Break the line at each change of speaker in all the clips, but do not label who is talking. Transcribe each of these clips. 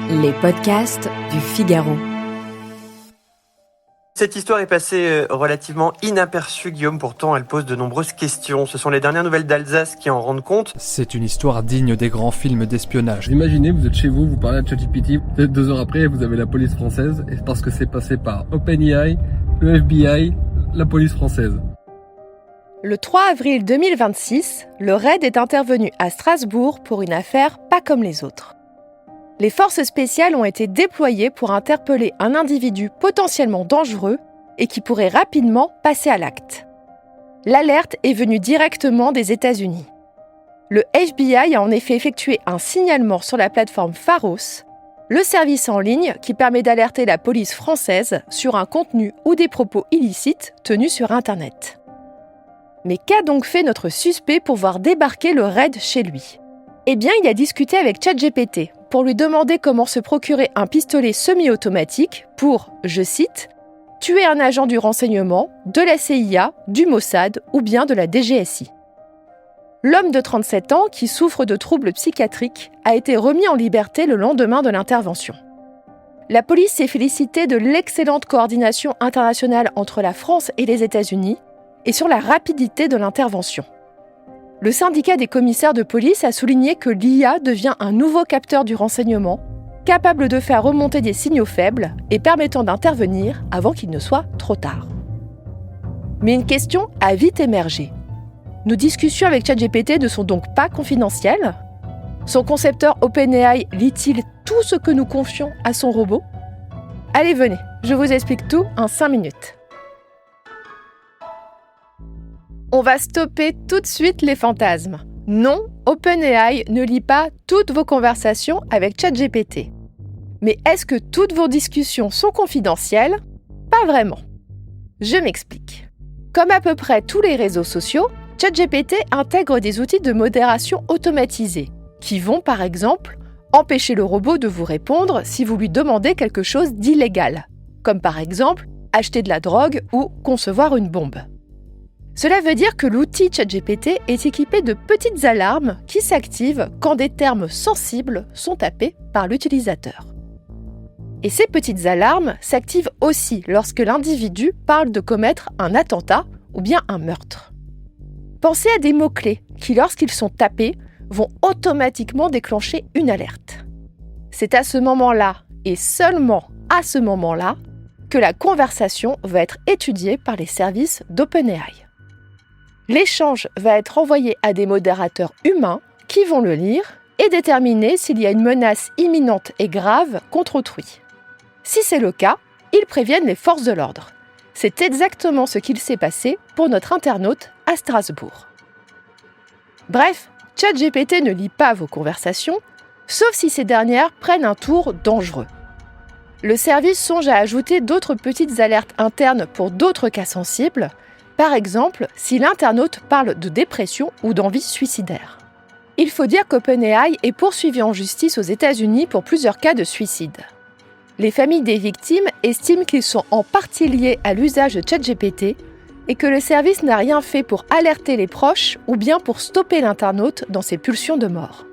Les podcasts du Figaro.
Cette histoire est passée relativement inaperçue, Guillaume. Pourtant, elle pose de nombreuses questions. Ce sont les dernières nouvelles d'Alsace qui en rendent compte.
C'est une histoire digne des grands films d'espionnage.
Imaginez, vous êtes chez vous, vous parlez à ChatGPT, 2 heures après, vous avez la police française, et parce que c'est passé par OpenAI, le FBI, la police française.
Le 3 avril 2026, le RAID est intervenu à Strasbourg pour une affaire pas comme les autres. Les forces spéciales ont été déployées pour interpeller un individu potentiellement dangereux et qui pourrait rapidement passer à l'acte. L'alerte est venue directement des États-Unis. Le FBI a en effet effectué un signalement sur la plateforme Pharos, le service en ligne qui permet d'alerter la police française sur un contenu ou des propos illicites tenus sur Internet. Mais qu'a donc fait notre suspect pour voir débarquer le RAID chez lui ? Eh bien, il a discuté avec ChatGPT pour lui demander comment se procurer un pistolet semi-automatique pour, je cite, « tuer un agent du renseignement, de la CIA, du Mossad ou bien de la DGSI ». L'homme de 37 ans, qui souffre de troubles psychiatriques, a été remis en liberté le lendemain de l'intervention. La police s'est félicitée de l'excellente coordination internationale entre la France et les États-Unis et sur la rapidité de l'intervention. Le syndicat des commissaires de police a souligné que l'IA devient un nouveau capteur du renseignement, capable de faire remonter des signaux faibles et permettant d'intervenir avant qu'il ne soit trop tard. Mais une question a vite émergé. Nos discussions avec ChatGPT ne sont donc pas confidentielles ? Son concepteur OpenAI lit-il tout ce que nous confions à son robot ? Allez, venez, je vous explique tout en 5 minutes. On va stopper tout de suite les fantasmes. Non, OpenAI ne lit pas toutes vos conversations avec ChatGPT. Mais est-ce que toutes vos discussions sont confidentielles ? Pas vraiment. Je m'explique. Comme à peu près tous les réseaux sociaux, ChatGPT intègre des outils de modération automatisés qui vont, par exemple, empêcher le robot de vous répondre si vous lui demandez quelque chose d'illégal, comme par exemple acheter de la drogue ou concevoir une bombe. Cela veut dire que l'outil ChatGPT est équipé de petites alarmes qui s'activent quand des termes sensibles sont tapés par l'utilisateur. Et ces petites alarmes s'activent aussi lorsque l'individu parle de commettre un attentat ou bien un meurtre. Pensez à des mots-clés qui, lorsqu'ils sont tapés, vont automatiquement déclencher une alerte. C'est à ce moment-là, et seulement à ce moment-là, que la conversation va être étudiée par les services d'OpenAI. L'échange va être envoyé à des modérateurs humains qui vont le lire et déterminer s'il y a une menace imminente et grave contre autrui. Si c'est le cas, ils préviennent les forces de l'ordre. C'est exactement ce qu'il s'est passé pour notre internaute à Strasbourg. Bref, ChatGPT ne lit pas vos conversations, sauf si ces dernières prennent un tour dangereux. Le service songe à ajouter d'autres petites alertes internes pour d'autres cas sensibles, par exemple, si l'internaute parle de dépression ou d'envie suicidaire. Il faut dire qu'OpenAI est poursuivi en justice aux États-Unis pour plusieurs cas de suicide. Les familles des victimes estiment qu'ils sont en partie liés à l'usage de ChatGPT et que le service n'a rien fait pour alerter les proches ou bien pour stopper l'internaute dans ses pulsions de mort.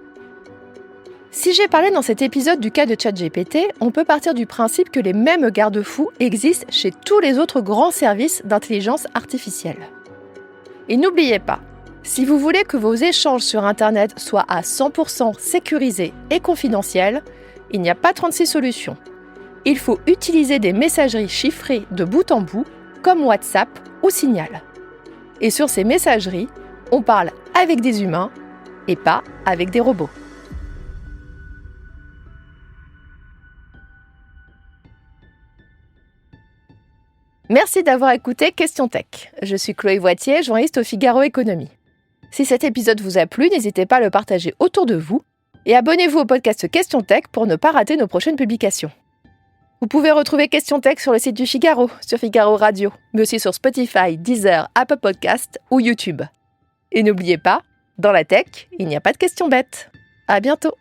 Si j'ai parlé dans cet épisode du cas de ChatGPT, on peut partir du principe que les mêmes garde-fous existent chez tous les autres grands services d'intelligence artificielle. Et n'oubliez pas, si vous voulez que vos échanges sur Internet soient à 100% sécurisés et confidentiels, il n'y a pas 36 solutions. Il faut utiliser des messageries chiffrées de bout en bout, comme WhatsApp ou Signal. Et sur ces messageries, on parle avec des humains et pas avec des robots. Merci d'avoir écouté Question Tech. Je suis Chloé Voitier, journaliste au Figaro Économie. Si cet épisode vous a plu, n'hésitez pas à le partager autour de vous et abonnez-vous au podcast Question Tech pour ne pas rater nos prochaines publications. Vous pouvez retrouver Question Tech sur le site du Figaro, sur Figaro Radio, mais aussi sur Spotify, Deezer, Apple Podcasts ou YouTube. Et n'oubliez pas, dans la tech, il n'y a pas de questions bêtes. À bientôt.